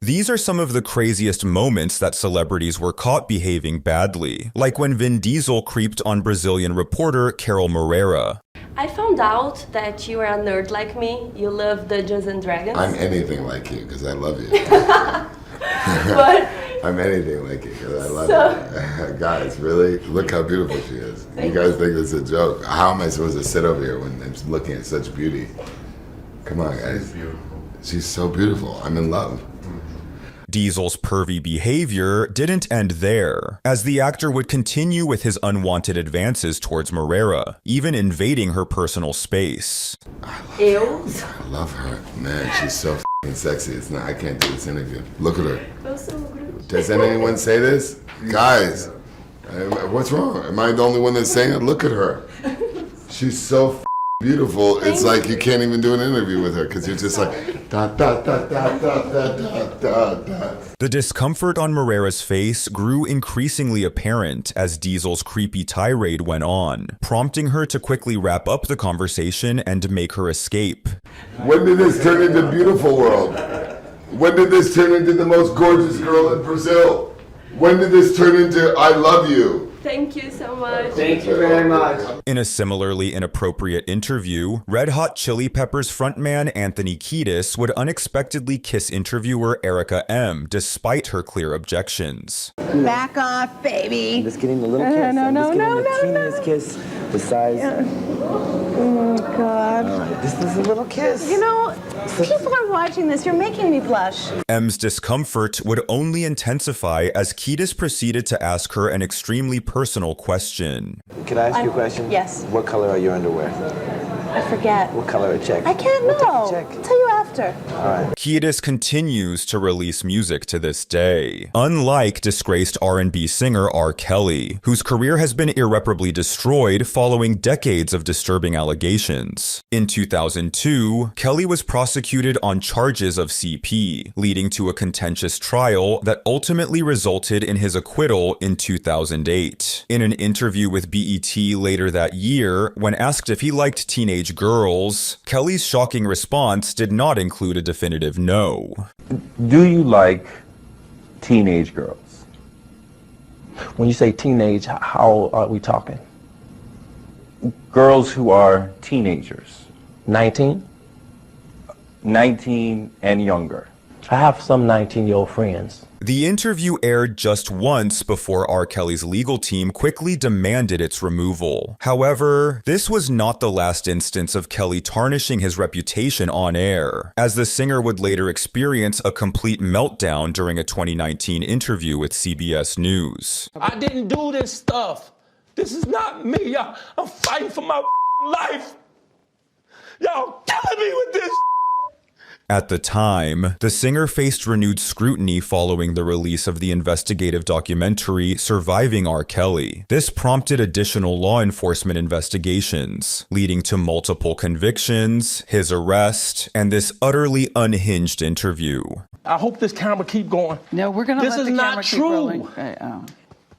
These are some of the craziest moments that celebrities were caught behaving badly, like when Vin Diesel creeped on Brazilian reporter Carol Moreira. I found out that you are a nerd like me. You love Dungeons and Dragons. I'm anything like you because I love you. But I'm anything like you because I love you. Guys, really? Look how beautiful she is. You guys think it's a joke. How am I supposed to sit over here when I'm looking at such beauty? Come on, guys. She's beautiful. She's so beautiful. I'm in love. Diesel's pervy behavior didn't end there, as the actor would continue with his unwanted advances towards Moreira, even invading her personal space. I love her. Man, she's so f***ing sexy. It's not, I can't do this interview. Look at her. Does anyone say this? Guys, what's wrong? Am I the only one that's saying it? Look at her. She's so f***ing beautiful. It's like you can't even do an interview with her because you're just like, da, da, da, da, da, da, da, da. The discomfort on Moreira's face grew increasingly apparent as Diesel's creepy tirade went on, prompting her to quickly wrap up the conversation and make her escape. When did this turn into Beautiful World? When did this turn into the most gorgeous girl in Brazil? When did this turn into I love you? Thank you so much. Thank you very much. In a similarly inappropriate interview, Red Hot Chili Peppers frontman Anthony Kiedis would unexpectedly kiss interviewer Erica M. despite her clear objections. Back off, baby. I'm just getting a little kiss. I'm just getting the teeniest kiss. The size. Yeah. Oh, God. All right, this is a little kiss. You know, people are watching this. You're making me blush. M's discomfort would only intensify as Kiedis proceeded to ask her an extremely personal question. Can I ask you a question? Yes. What color are your underwear? I forget. What color? Check. I can't We'll know. take a check. I'll tell you after. All right. Kiedis continues to release music to this day, unlike disgraced R&B singer R. Kelly, whose career has been irreparably destroyed following decades of disturbing allegations. In 2002, Kelly was prosecuted on charges of CP, leading to a contentious trial that ultimately resulted in his acquittal in 2008. In an interview with BET later that year, when asked if he liked teenage girls, Kelly's shocking response did not include a definitive no. Do you like teenage girls? When you say teenage, how are we talking? Girls who are teenagers, 19? 19 and younger. I have some 19-year-old friends. The interview aired just once before R. Kelly's legal team quickly demanded its removal. However, this was not the last instance of Kelly tarnishing his reputation on air, as the singer would later experience a complete meltdown during a 2019 interview with CBS News. I didn't do this stuff. This is not me. I'm fighting for my life. Y'all killing me with this. At the time, the singer faced renewed scrutiny following the release of the investigative documentary Surviving R. Kelly. This prompted additional law enforcement investigations, leading to multiple convictions, his arrest, and this utterly unhinged interview. I hope this camera keep going. No, we're gonna This let is the not camera keep true. rolling. Okay,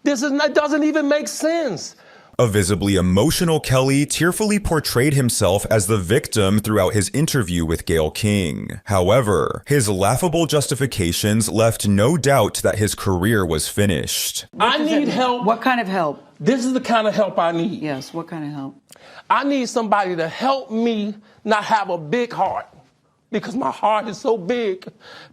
This is not, doesn't even make sense. A visibly emotional Kelly tearfully portrayed himself as the victim throughout his interview with Gayle King. However, his laughable justifications left no doubt that his career was finished. I need help. What kind of help? This is the kind of help I need. Yes, what kind of help? I need somebody to help me not have a big heart. Because my heart is so big.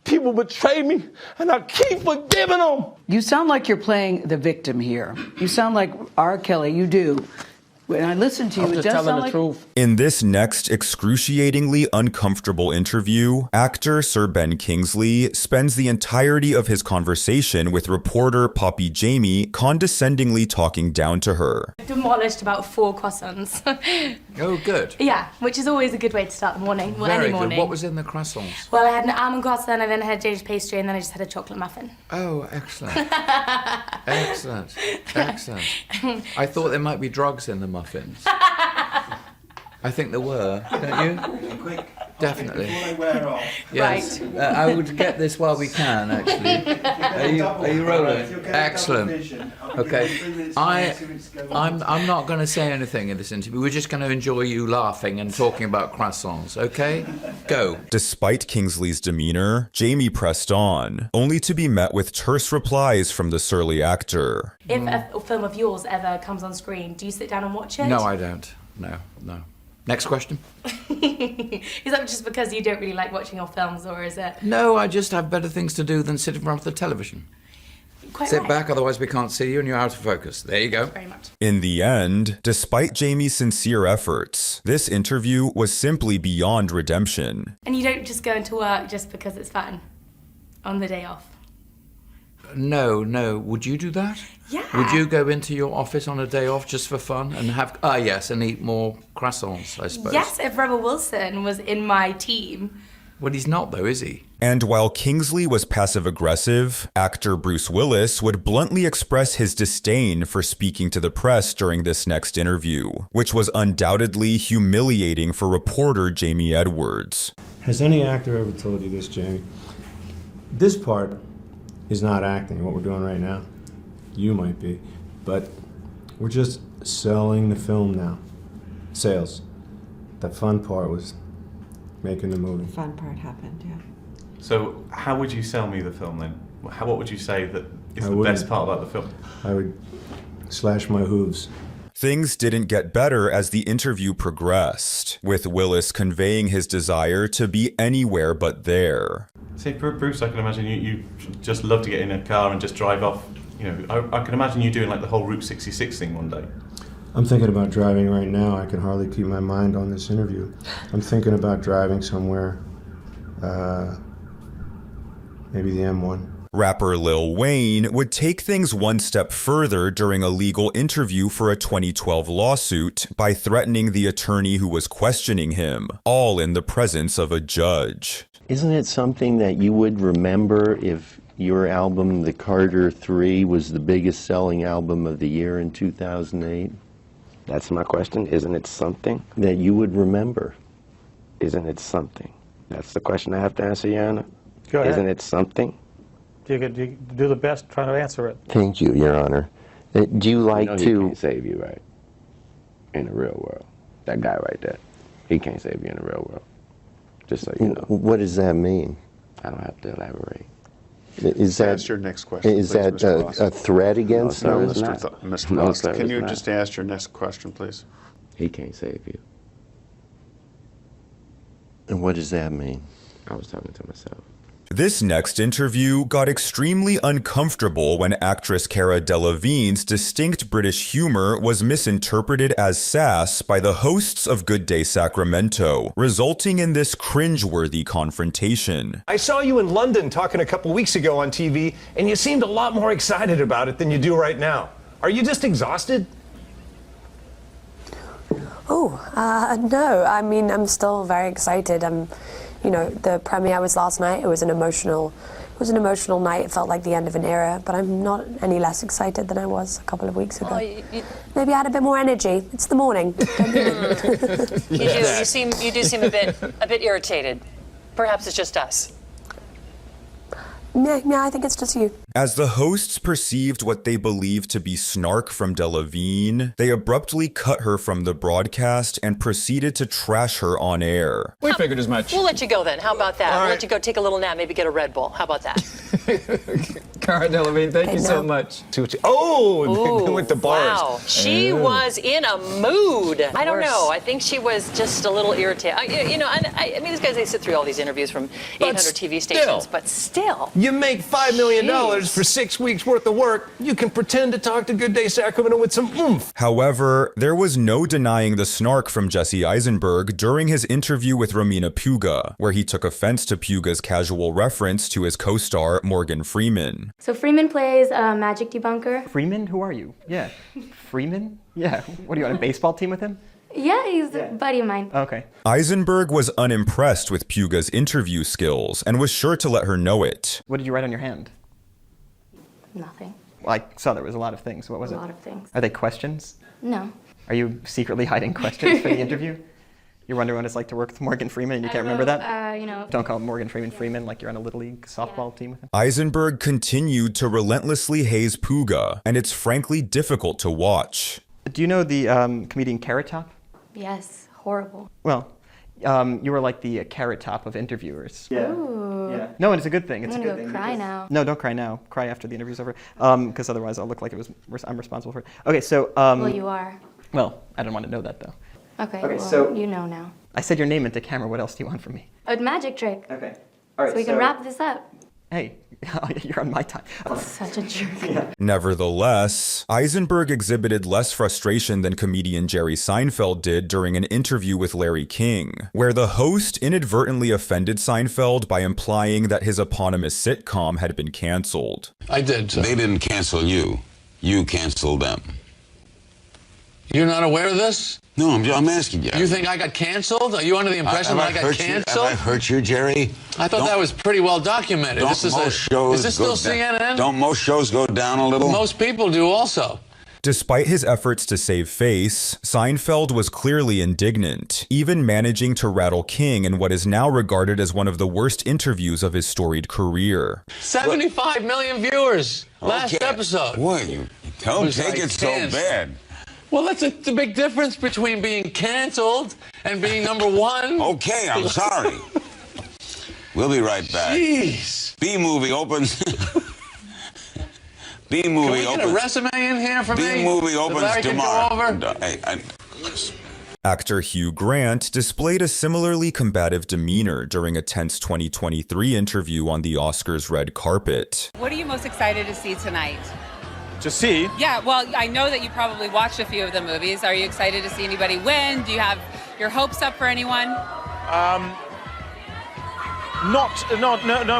People betray me, and I keep forgiving them. You sound like you're playing the victim here. You sound like R. Kelly, you do. When I listen to you, I'm it just does telling sound the like... truth. In this next excruciatingly uncomfortable interview, actor Sir Ben Kingsley spends the entirety of his conversation with reporter Poppy Jamie condescendingly talking down to her. Demolished about 4 croissants. Oh, good. Yeah, which is always a good way to start the morning. Well, Very any good. morning. What was in the croissants? Well, I had an almond croissant, I then had a Danish pastry, and then I just had a chocolate muffin. Oh, excellent. Excellent. Excellent. I thought there might be drugs in the muffins. I think there were, don't you? Quick, Definitely. Before they wear off. Yes. Right. I would get this while we can, actually. Are you rolling? Excellent. Okay. I'm not going to say anything in this interview. We're just going to enjoy you laughing and talking about croissants, okay? Go. Despite Kingsley's demeanor, Jamie pressed on, only to be met with terse replies from the surly actor. If a film of yours ever comes on screen, do you sit down and watch it? No, I don't. No. Next question. Is that just because you don't really like watching your films, or is it? No, I just have better things to do than sit in front of the television. Quite Sit right. back, otherwise we can't see you and you're out of focus. There you go. Very much. In the end, despite Jamie's sincere efforts, this interview was simply beyond redemption. And you don't just go into work just because it's fun on the day off? No. Would you do that? Yeah. Would you go into your office on a day off just for fun and have... yes, and eat more croissants, I suppose. Yes, if Rebel Wilson was in my team. Well, he's not, though, is he? And while Kingsley was passive-aggressive, actor Bruce Willis would bluntly express his disdain for speaking to the press during this next interview, which was undoubtedly humiliating for reporter Jamie Edwards. Has any actor ever told you this, Jamie? This part is not acting, what we're doing right now. You might be, but we're just selling the film now. Sales. The fun part was making the movie. The fun part happened, yeah. So how would you sell me the film then? What would you say that is the wouldn't. best part about the film? I would slash my hooves. Things didn't get better as the interview progressed, with Willis conveying his desire to be anywhere but there. See, Bruce, I can imagine you just love to get in a car and just drive off. You know, I can imagine you doing like the whole Route 66 thing one day. I'm thinking about driving right now. I can hardly keep my mind on this interview. I'm thinking about driving somewhere, maybe the M1. Rapper Lil Wayne would take things one step further during a legal interview for a 2012 lawsuit by threatening the attorney who was questioning him, all in the presence of a judge. Isn't it something that you would remember if your album, The Carter 3, was the biggest selling album of the year in 2008? That's my question. Isn't it something? That you would remember. Isn't it something? That's the question I have to answer, Your Honor. Go ahead. Isn't it something? You could do the best trying to answer it. Thank you, Your Honor. Do you like He can't save you, right? In the real world. That guy right there. He can't save you in the real world. Just so you know. What does that mean? I don't have to elaborate. Is that ask your next question, Is please, that Mr. Ross. a threat against No, them? it's not. Mr. No, Ross, sir, can it's you not. just ask your next question, please? He can't save you. And what does that mean? I was talking to myself. This next interview got extremely uncomfortable when actress Cara Delevingne's distinct British humor was misinterpreted as sass by the hosts of Good Day Sacramento, resulting in this cringeworthy confrontation. I saw you in London talking a couple weeks ago on TV, and you seemed a lot more excited about it than you do right now. Are you just exhausted? No. I mean, I'm still very excited. The premiere was last night. It was an emotional night. It felt like the end of an era, but I'm not any less excited than I was a couple of weeks ago. Maybe I had a bit more energy. It's the morning. You do seem a bit irritated. Perhaps it's just us. Yeah, I think it's just you. As the hosts perceived what they believed to be snark from Delevingne, they abruptly cut her from the broadcast and proceeded to trash her on air. We figured as much. We'll let you go then. How about that? We'll let you go take a little nap, maybe get a Red Bull. How about that? Cara Delevingne, thank you so much. They went to bars. Wow, she was in a mood. I don't know. I think she was just a little irritated. I mean, these guys, they sit through all these interviews from 800 TV stations, but still. You make $5 million for 6 weeks worth of work. You can pretend to talk to Good Day Sacramento with some oomph. However, there was no denying the snark from Jesse Eisenberg during his interview with Romina Puga, where he took offense to Puga's casual reference to his co-star Morgan Freeman. So Freeman plays a magic debunker. Freeman? Who are you? Yeah. Freeman? Yeah. What, are you on a baseball team with him? Yeah, he's a buddy of mine. Okay. Eisenberg was unimpressed with Puga's interview skills and was sure to let her know it. What did you write on your hand? Nothing. Well, I saw there was a lot of things. What was it? A lot of things. Are they questions? No. Are you secretly hiding questions for the interview? You're wondering what it's like to work with Morgan Freeman and you can't remember that? Don't call Morgan Freeman like you're on a Little League softball team with him. Eisenberg continued to relentlessly haze Pooga, and it's frankly difficult to watch. Do you know the comedian Carrot Top? Yes, horrible. Well, you were like the Carrot Top of interviewers. Ooh. Yeah. No, and it's a good thing. It's I'm a good gonna thing. go cry now. No, don't cry now. Cry after the interview's over, because otherwise I'll look like I'm responsible for it. Okay, so. Well, you are. Well, I don't want to know that though. Okay, Okay, well, so- you know now. I said your name into camera. What else do you want from me? A magic trick. Okay. All right. So we can wrap this up. Hey, you're on my time. Such a jerk. Nevertheless, Eisenberg exhibited less frustration than comedian Jerry Seinfeld did during an interview with Larry King, where the host inadvertently offended Seinfeld by implying that his eponymous sitcom had been canceled. I did. They didn't cancel you. You canceled them. You're not aware of this? No, I'm asking you. You think I got canceled? Are you under the impression that I got canceled? Have I hurt you, Jerry? I thought that was pretty well documented. Is this still CNN? Don't most shows go down a little? Most people do also. Despite his efforts to save face, Seinfeld was clearly indignant, even managing to rattle King in what is now regarded as one of the worst interviews of his storied career. 75 million viewers last episode. Boy, you don't take it so bad. Well, that's the big difference between being canceled and being number one. Okay, I'm sorry. We'll be right back. Jeez. B-movie opens. B-movie opens. Can we get a resume in here for me? B-movie opens tomorrow. Actor Hugh Grant displayed a similarly combative demeanor during a tense 2023 interview on the Oscars red carpet. What are you most excited to see tonight? To see? Yeah, well, I know that you probably watched a few of the movies. Are you excited to see anybody win? Do you have your hopes up for anyone? No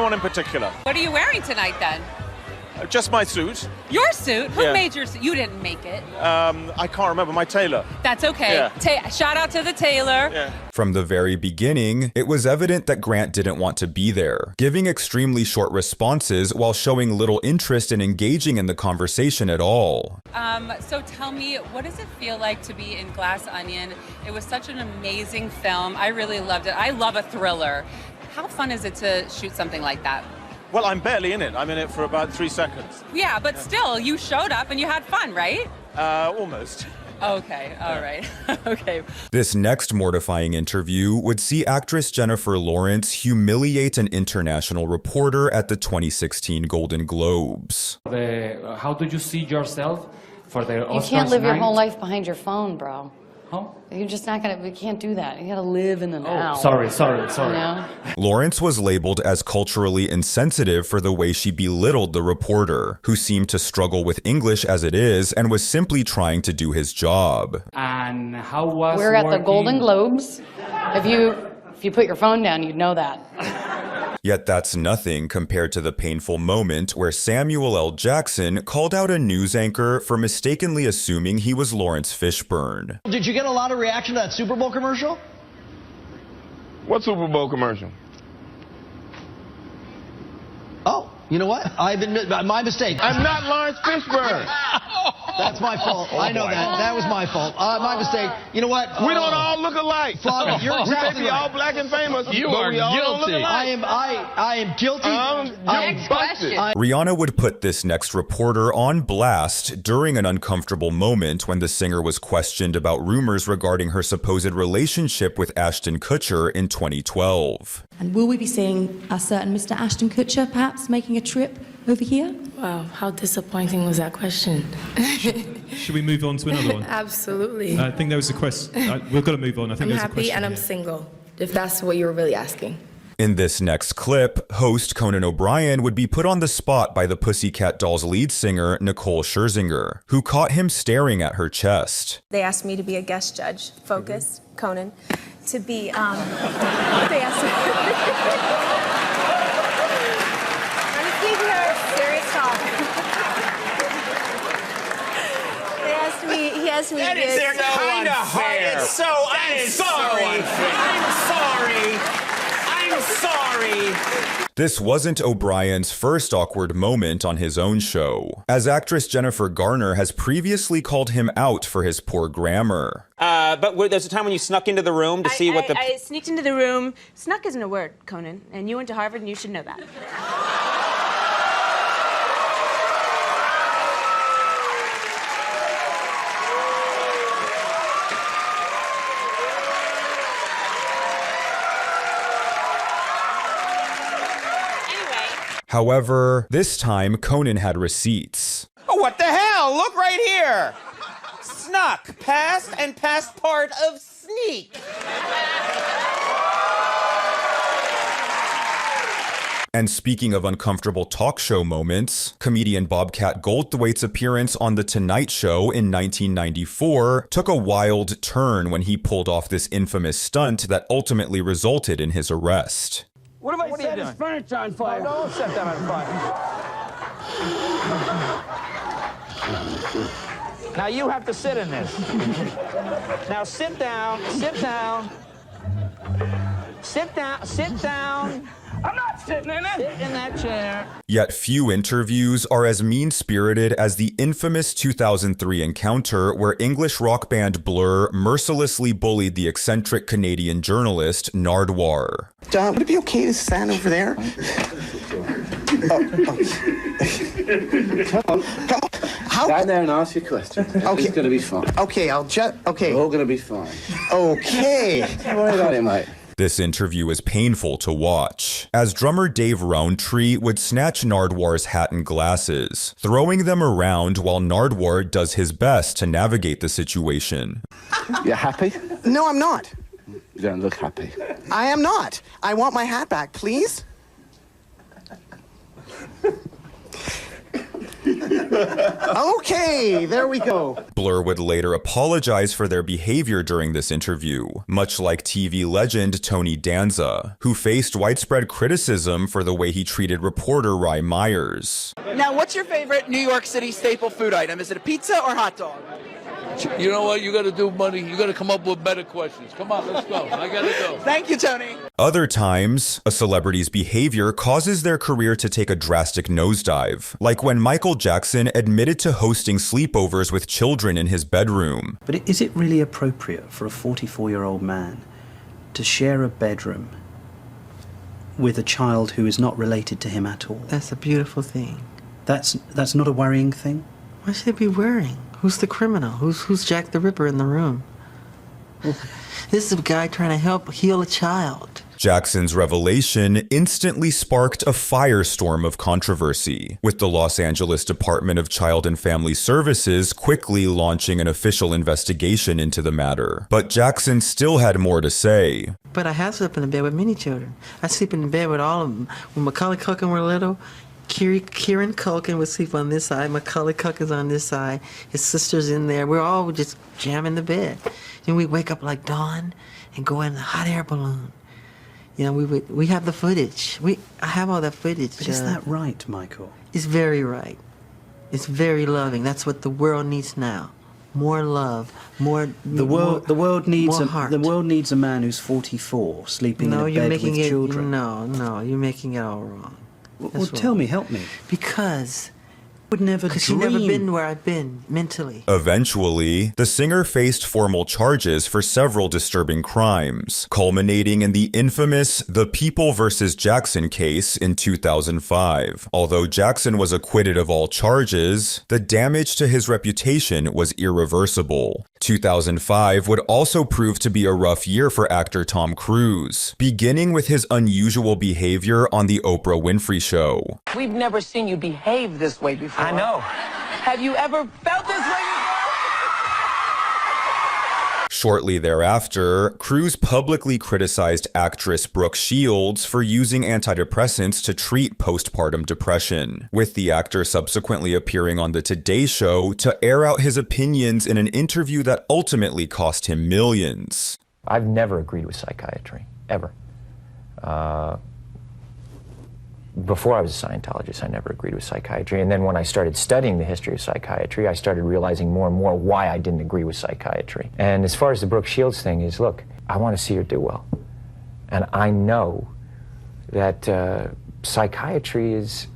one in particular. What are you wearing tonight then? Just my suit. Your suit? Who Yeah. made your suit? You didn't make it. I can't remember, my tailor. That's okay. Yeah. Shout out to the tailor. Yeah. From the very beginning, it was evident that Grant didn't want to be there, giving extremely short responses while showing little interest in engaging in the conversation at all. So tell me, what does it feel like to be in Glass Onion? It was such an amazing film. I really loved it. I love a thriller. How fun is it to shoot something like that? Well, I'm barely in it. I'm in it for about 3 seconds. Yeah, but still, you showed up and you had fun, right? Almost. Okay, all right. Okay. This next mortifying interview would see actress Jennifer Lawrence humiliate an international reporter at the 2016 Golden Globes. How do you see yourself for the Oscars You can't live your night? whole life behind your phone, bro. Huh? You're just not gonna. You can't do that. You gotta live in the now. Sorry. You know? Lawrence was labeled as culturally insensitive for the way she belittled the reporter, who seemed to struggle with English as it is and was simply trying to do his job. And how was We're at the working- Golden Globes. If you put your phone down, you'd know that. Yet that's nothing compared to the painful moment where Samuel L. Jackson called out a news anchor for mistakenly assuming he was Lawrence Fishburne. Did you get a lot of reaction to that Super Bowl commercial? What Super Bowl commercial? Oh, you know what? I've been my mistake. I'm not Lawrence Fishburne. That's my fault. I know that. That was my fault. My mistake. You know what? We don't all look alike. Flavia, you're We may exactly be right. all black and famous. You but are we all don't look guilty. alike. I am guilty. Next question. Rihanna would put this next reporter on blast during an uncomfortable moment when the singer was questioned about rumors regarding her supposed relationship with Ashton Kutcher in 2012. And will we be seeing a certain Mr. Ashton Kutcher perhaps making a trip over here? Wow, how disappointing was that question? Should we move on to another one? Absolutely. I think there was a question. We've got to move on. I think I'm there's a happy question. and I'm here. single, if that's what you were really asking. In this next clip, host Conan O'Brien would be put on the spot by the Pussycat Dolls lead singer Nicole Scherzinger, who caught him staring at her chest. They asked me to be a guest judge, focus, Conan, to be, they asked me, honestly, here, serious talk. He asked me That to is be so kind of hard. It's so, I'm sorry. I'm sorry. I'm sorry. This wasn't O'Brien's first awkward moment on his own show, as actress Jennifer Garner has previously called him out for his poor grammar. But there's a time when you snuck into the room to see what the... I sneaked into the room. Snuck isn't a word, Conan, and you went to Harvard and you should know that. However, this time Conan had receipts. Oh, what the hell? Look right here. Snuck, past and past part of sneak. And speaking of uncomfortable talk show moments, comedian Bobcat Goldthwait's appearance on The Tonight Show in 1994 took a wild turn when he pulled off this infamous stunt that ultimately resulted in his arrest. What have I set his furniture on fire? No, don't set that on fire. Now you have to sit in this. Now sit down, sit down. Sit down, sit down. I'm not sitting in it. Sit in that chair. Yet few interviews are as mean-spirited as the infamous 2003 encounter where English rock band Blur mercilessly bullied the eccentric Canadian journalist Nardwuar. John, would it be okay to stand over there? Stand there and ask your question. Okay. It's going to be fine. Okay, okay. We're all going to be fine. Okay. Don't worry about it, mate. This interview was painful to watch, as drummer Dave Rowntree would snatch Nardwuar's hat and glasses, throwing them around while Nardwuar does his best to navigate the situation. You happy? No, I'm not. You don't look happy. I am not. I want my hat back, please. Okay, there we go. Blur would later apologize for their behavior during this interview, much like TV legend Tony Danza, who faced widespread criticism for the way he treated reporter Rye Myers. Now, what's your favorite New York City staple food item? Is it a pizza or hot dog? You know what? You got to do, buddy. You got to come up with better questions. Come on, let's go. I got to go. Thank you, Tony. Other times, a celebrity's behavior causes their career to take a drastic nosedive, like when Michael Jackson admitted to hosting sleepovers with children in his bedroom. But is it really appropriate for a 44-year-old man to share a bedroom with a child who is not related to him at all? That's a beautiful thing. That's not a worrying thing? Why should it be worrying? Who's the criminal? Who's Jack the Ripper in the room? This is a guy trying to help heal a child. Jackson's revelation instantly sparked a firestorm of controversy, with the Los Angeles Department of Child and Family Services quickly launching an official investigation into the matter. But Jackson still had more to say. But I have slept in the bed with many children. I sleep in the bed with all of them. When Macaulay Culkin were little, Kieran Culkin would sleep on this side, Macaulay Culkin's on this side, his sister's in there. We're all just jamming the bed. Then we wake up like dawn and go in the hot air balloon. You know, we have the footage. I have all that footage. But is that right, Michael? It's very right. It's very loving. That's what the world needs now. More love, more the world needs heart. The world needs a man who's 44 sleeping in a bed with children. No, you're making it all wrong. Well, tell me, help me. Because would never dream. Because you've never been where I've been mentally. Eventually, the singer faced formal charges for several disturbing crimes, culminating in the infamous The People vs. Jackson case in 2005. Although Jackson was acquitted of all charges, the damage to his reputation was irreversible. 2005 would also prove to be a rough year for actor Tom Cruise, beginning with his unusual behavior on The Oprah Winfrey Show. We've never seen you behave this way before. I know. Have you ever felt this way before? Shortly thereafter, Cruise publicly criticized actress Brooke Shields for using antidepressants to treat postpartum depression, with the actor subsequently appearing on The Today Show to air out his opinions in an interview that ultimately cost him millions. I've never agreed with psychiatry, ever. Before I was a Scientologist, I never agreed with psychiatry. And then when I started studying the history of psychiatry, I started realizing more and more why I didn't agree with psychiatry. And as far as the Brooke Shields thing is, look, I want to see her do well. And I know that psychiatry is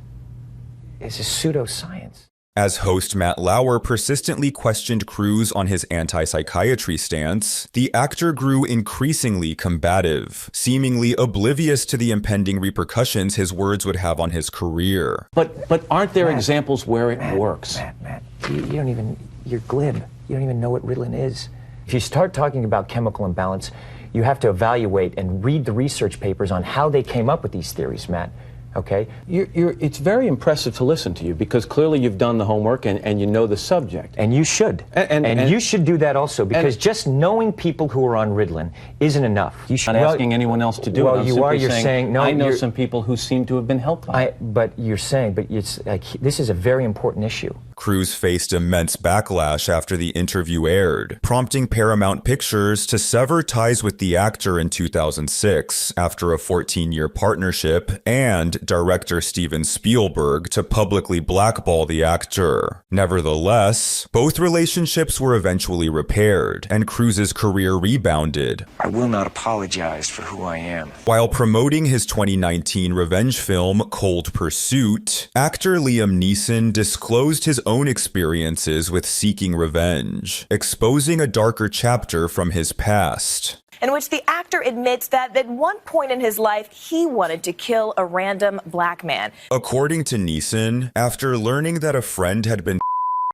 a pseudoscience. As host Matt Lauer persistently questioned Cruise on his anti-psychiatry stance, the actor grew increasingly combative, seemingly oblivious to the impending repercussions his words would have on his career. But aren't there examples where it works? Matt, you're glib. You don't even know what Ritalin is. If you start talking about chemical imbalance, you have to evaluate and read the research papers on how they came up with these theories, Matt. Okay? It's very impressive to listen to you because clearly you've done the homework and you know the subject. And you should. And you should do that also because just knowing people who are on Ritalin isn't enough. You should. I'm not asking anyone else to do it. Well, you're saying no. I know some people who seem to have been helped by it. But it's like this is a very important issue. Cruise faced immense backlash after the interview aired, prompting Paramount Pictures to sever ties with the actor in 2006 after a 14-year partnership, and director Steven Spielberg to publicly blackball the actor. Nevertheless, both relationships were eventually repaired, and Cruise's career rebounded. I will not apologize for who I am. While promoting his 2019 revenge film Cold Pursuit, actor Liam Neeson disclosed his own experiences with seeking revenge, exposing a darker chapter from his past. In which the actor admits that at one point in his life, he wanted to kill a random black man. According to Neeson, after learning that a friend had been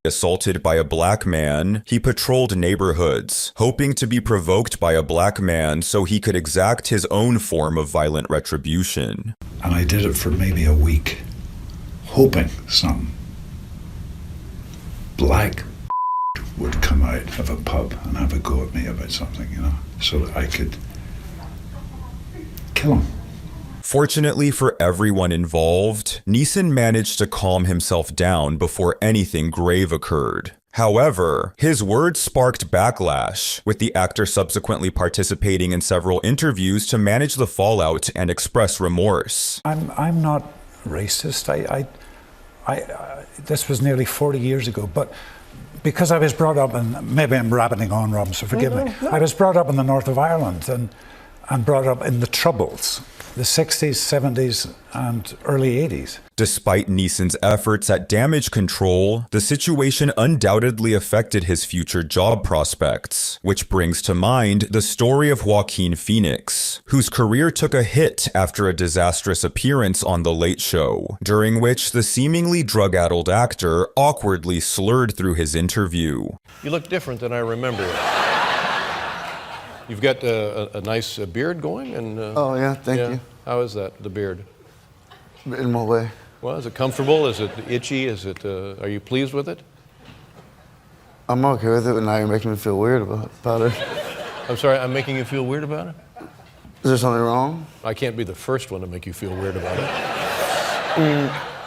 assaulted by a black man, he patrolled neighborhoods, hoping to be provoked by a black man so he could exact his own form of violent retribution. And I did it for maybe a week, hoping some black would come out of a pub and have a go at me about something, so that I could kill him. Fortunately for everyone involved, Neeson managed to calm himself down before anything grave occurred. However, his words sparked backlash, with the actor subsequently participating in several interviews to manage the fallout and express remorse. I'm not racist. This was nearly 40 years ago, but because I was brought up in, maybe I'm rabbiting on, Rob, so forgive me. I was brought up in the north of Ireland and brought up in the Troubles, the 60s, 70s, and early 80s. Despite Neeson's efforts at damage control, the situation undoubtedly affected his future job prospects, which brings to mind the story of Joaquin Phoenix, whose career took a hit after a disastrous appearance on The Late Show, during which the seemingly drug-addled actor awkwardly slurred through his interview. You look different than I remember. You've got a nice beard going, and oh yeah, thank you. How is that, the beard? In what way? Well, is it comfortable? Is it itchy? Is it? Are you pleased with it? I'm okay with it, but now you're making me feel weird about it. I'm sorry, I'm making you feel weird about it? Is there something wrong? I can't be the first one to make you feel weird about it.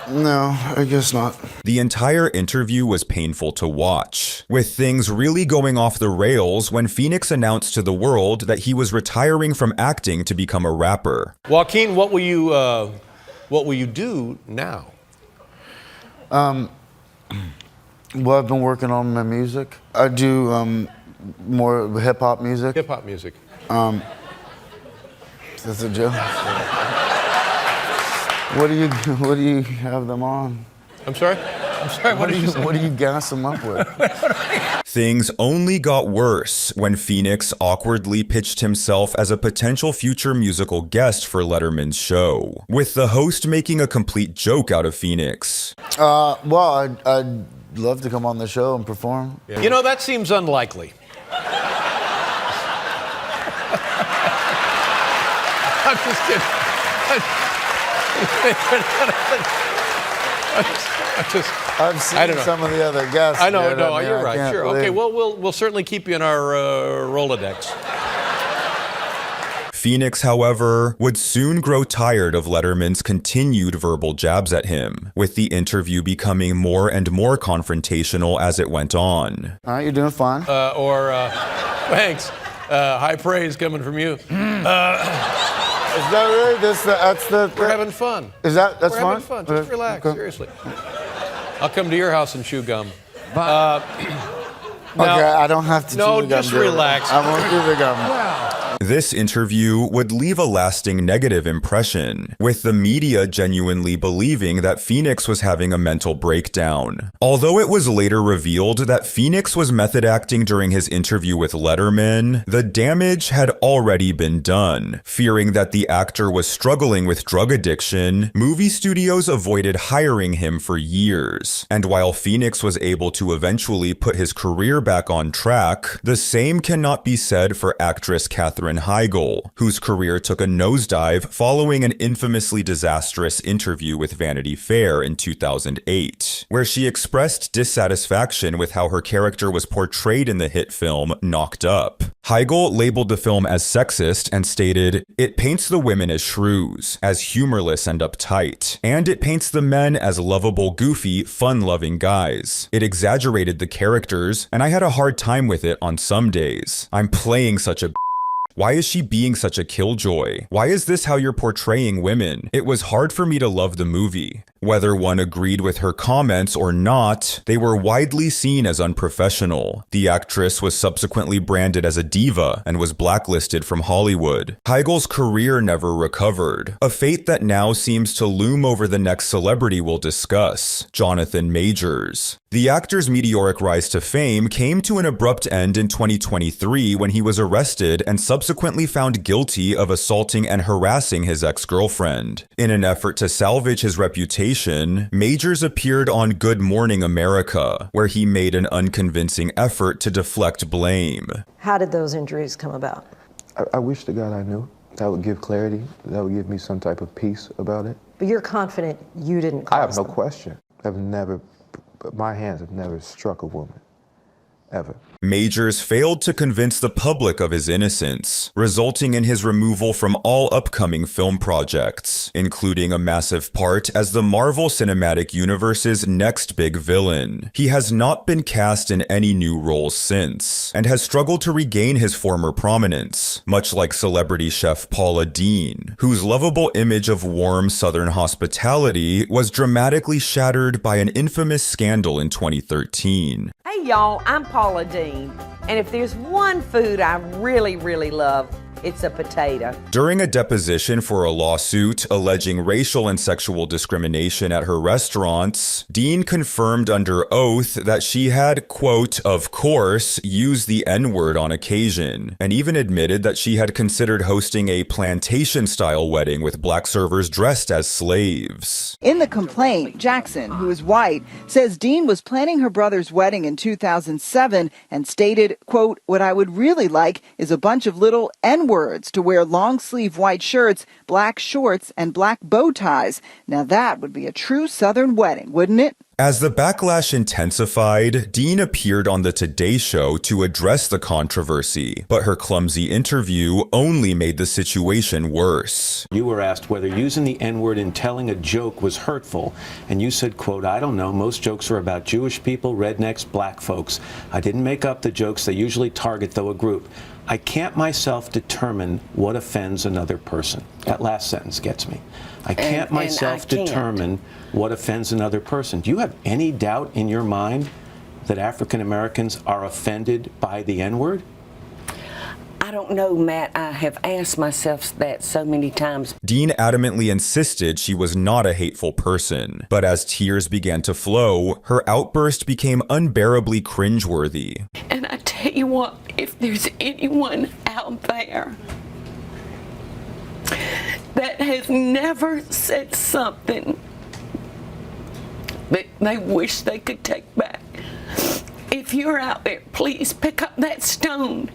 No, I guess not. The entire interview was painful to watch, with things really going off the rails when Phoenix announced to the world that he was retiring from acting to become a rapper. Joaquin, what will you do now? Well, I've been working on my music. I do more hip-hop music. Hip-hop music. That's a joke. What do you have them on? I'm sorry? What do you gas them up with? Things only got worse when Phoenix awkwardly pitched himself as a potential future musical guest for Letterman's show, with the host making a complete joke out of Phoenix. Well, I'd love to come on the show and perform. Yeah. You know, that seems unlikely. I'm just kidding. I've seen some of the other guests. I know, no, you're right. Sure. Okay, well, we'll certainly keep you in our Rolodex. Phoenix, however, would soon grow tired of Letterman's continued verbal jabs at him, with the interview becoming more and more confrontational as it went on. All right, you're doing fine. Thanks. High praise coming from you. Is that really? That's the. We're having fun. Is that's We're fun? having fun. Just relax. Okay. Seriously. I'll come to your house and chew gum. Okay, I don't have to chew the gum. No, just relax. I won't chew the gum. Wow. This interview would leave a lasting negative impression, with the media genuinely believing that Phoenix was having a mental breakdown. Although it was later revealed that Phoenix was method acting during his interview with Letterman, the damage had already been done. Fearing that the actor was struggling with drug addiction, movie studios avoided hiring him for years. And while Phoenix was able to eventually put his career back on track, the same cannot be said for actress Katherine Heigl, whose career took a nosedive following an infamously disastrous interview with Vanity Fair in 2008, where she expressed dissatisfaction with how her character was portrayed in the hit film Knocked Up. Heigl labeled the film as sexist and stated, "It paints the women as shrews, as humorless and uptight, and it paints the men as lovable, goofy, fun-loving guys. It exaggerated the characters, and I had a hard time with it on some days. I'm playing such a Why is she being such a killjoy? Why is this how you're portraying women? It was hard for me to love the movie." Whether one agreed with her comments or not, they were widely seen as unprofessional. The actress was subsequently branded as a diva and was blacklisted from Hollywood. Heigl's career never recovered, a fate that now seems to loom over the next celebrity we'll discuss, Jonathan Majors. The actor's meteoric rise to fame came to an abrupt end in 2023 when he was arrested and subsequently found guilty of assaulting and harassing his ex-girlfriend. In an effort to salvage his reputation, Majors appeared on Good Morning America, where he made an unconvincing effort to deflect blame. How did those injuries come about? I wish to God I knew. That would give clarity. That would give me some type of peace about it. But you're confident you didn't cause I have no them. question. My hands have never struck a woman. Ever. Majors failed to convince the public of his innocence, resulting in his removal from all upcoming film projects, including a massive part as the Marvel Cinematic Universe's next big villain. He has not been cast in any new roles since, and has struggled to regain his former prominence, much like celebrity chef Paula Deen, whose lovable image of warm Southern hospitality was dramatically shattered by an infamous scandal in 2013. Hey y'all, I'm Paula Deen, and if there's one food I really, really love, it's a potato. During a deposition for a lawsuit alleging racial and sexual discrimination at her restaurants, Deen confirmed under oath that she had, quote, "of course, used the N-word on occasion," and even admitted that she had considered hosting a plantation-style wedding with black servers dressed as slaves. In the complaint, Jackson, who is white, says Deen was planning her brother's wedding in 2007 and stated, quote, "What I would really like is a bunch of little N-words to wear long-sleeve white shirts, black shorts, and black bow ties. Now that would be a true Southern wedding, wouldn't it?" As the backlash intensified, Deen appeared on the Today Show to address the controversy, but her clumsy interview only made the situation worse. You were asked whether using the N-word in telling a joke was hurtful, and you said, quote, "I don't know, most jokes are about Jewish people, rednecks, black folks. I didn't make up the jokes. They usually target, though, a group. I can't myself determine what offends another person." That last sentence gets me. I can't myself determine what offends another person. Do you have any doubt in your mind that African Americans are offended by the N-word? I don't know, Matt. I have asked myself that so many times. Deen adamantly insisted she was not a hateful person, but as tears began to flow, her outburst became unbearably cringeworthy. And I tell you what, if there's anyone out there that has never said something that they wish they could take back, if you're out there, please pick up that stone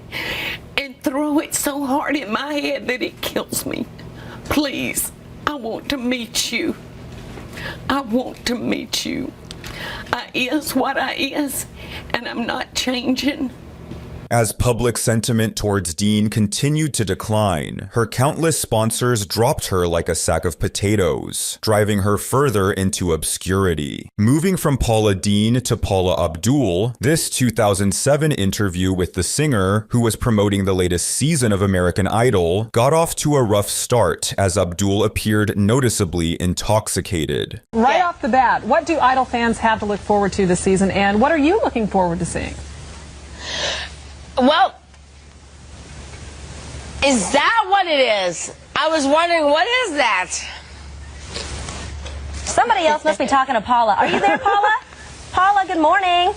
and throw it so hard in my head that it kills me. Please, I want to meet you. I want to meet you. I is what I is, and I'm not changing. As public sentiment towards Deen continued to decline, her countless sponsors dropped her like a sack of potatoes, driving her further into obscurity. Moving from Paula Deen to Paula Abdul, this 2007 interview with the singer, who was promoting the latest season of American Idol, got off to a rough start as Abdul appeared noticeably intoxicated. Right off the bat, what do Idol fans have to look forward to this season, and what are you looking forward to seeing? Well, Is that what it is? I was wondering, what is that? Somebody else must be talking to Paula. Are you there, Paula? Paula, good morning.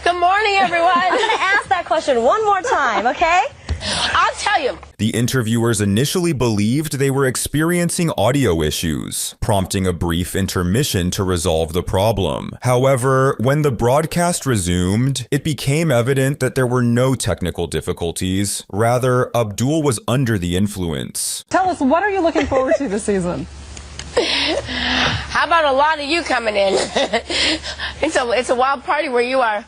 Good morning, everyone. I'm going to ask that question one more time, okay? I'll tell you. The interviewers initially believed they were experiencing audio issues, prompting a brief intermission to resolve the problem. However, when the broadcast resumed, it became evident that there were no technical difficulties. Rather, Abdul was under the influence. Tell us, what are you looking forward to this season? How about a lot of you coming in? It's a wild party where you are.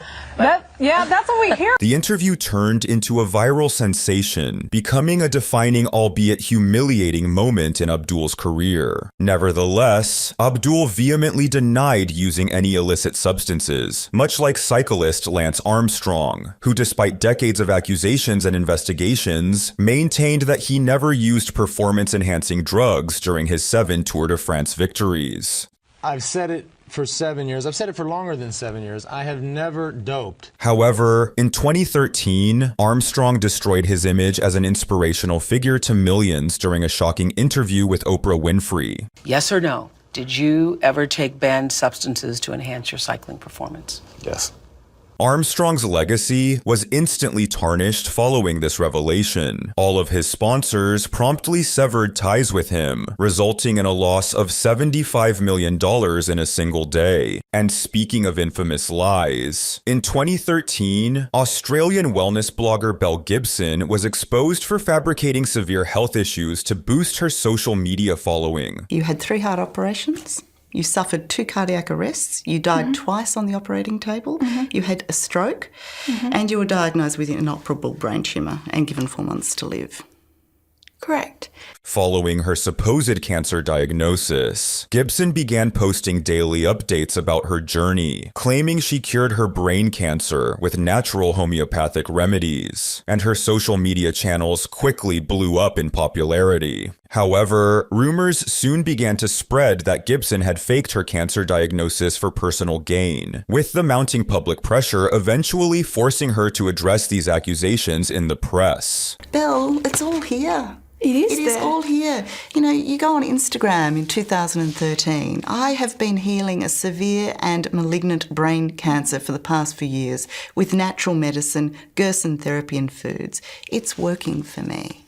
Yeah, that's what we hear. The interview turned into a viral sensation, becoming a defining, albeit humiliating, moment in Abdul's career. Nevertheless, Abdul vehemently denied using any illicit substances, much like cyclist Lance Armstrong, who, despite decades of accusations and investigations, maintained that he never used performance-enhancing drugs during his 7 Tour de France victories. I've said it for 7 years. I've said it for longer than 7 years. I have never doped. However, in 2013, Armstrong destroyed his image as an inspirational figure to millions during a shocking interview with Oprah Winfrey. Yes or no? Did you ever take banned substances to enhance your cycling performance? Yes. Armstrong's legacy was instantly tarnished following this revelation. All of his sponsors promptly severed ties with him, resulting in a loss of $75 million in a single day. And speaking of infamous lies, in 2013, Australian wellness blogger Belle Gibson was exposed for fabricating severe health issues to boost her social media following. You had 3 heart operations. You suffered 2 cardiac arrests, you died twice on the operating table, you had a stroke, and you were diagnosed with an inoperable brain tumour and given 4 months to live. Correct. Following her supposed cancer diagnosis, Gibson began posting daily updates about her journey, claiming she cured her brain cancer with natural homeopathic remedies, and her social media channels quickly blew up in popularity. However, rumors soon began to spread that Gibson had faked her cancer diagnosis for personal gain, with the mounting public pressure eventually forcing her to address these accusations in the press. Belle, it's all here. It is It is all here. You know, you go on Instagram in 2013. I have been healing a severe and malignant brain cancer for the past few years with natural medicine, Gerson therapy and foods. It's working for me.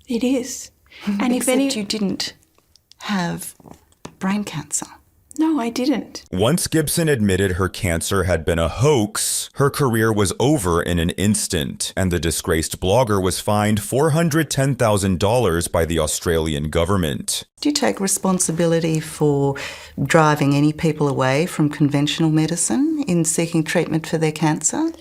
It is. And Except you didn't have brain cancer. No, I didn't. Once Gibson admitted her cancer had been a hoax, her career was over in an instant, and the disgraced blogger was fined $410,000 by the Australian government. Do you take responsibility for driving any people away from conventional medicine in seeking treatment for their cancer?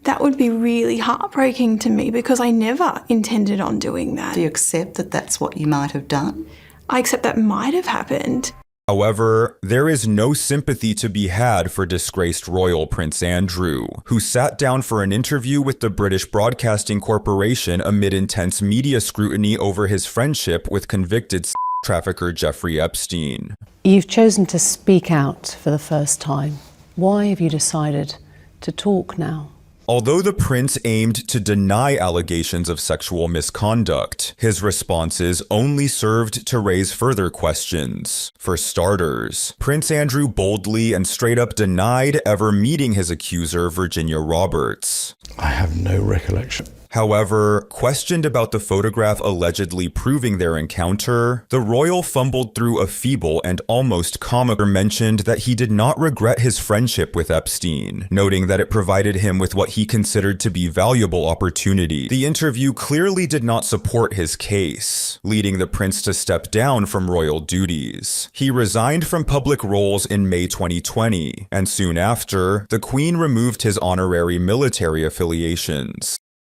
That would be really heartbreaking to me because I never intended on doing that. Do you accept that that's what you might have done? I accept that might have happened. However, there is no sympathy to be had for disgraced royal Prince Andrew, who sat down for an interview with the British Broadcasting Corporation amid intense media scrutiny over his friendship with convicted trafficker Jeffrey Epstein. You've chosen to speak out for the first time. Why have you decided to talk now? Although the prince aimed to deny allegations of sexual misconduct, his responses only served to raise further questions. For starters, Prince Andrew boldly and straight up denied ever meeting his accuser, Virginia Roberts. I have no recollection. However, questioned about the photograph allegedly proving their encounter, the royal fumbled through a feeble and almost comical mentioned that he did not regret his friendship with Epstein, noting that it provided him with what he considered to be valuable opportunity. The interview clearly did not support his case, leading the prince to step down from royal duties. He resigned from public roles in May 2020, and soon after, the Queen removed his honorary military affiliations.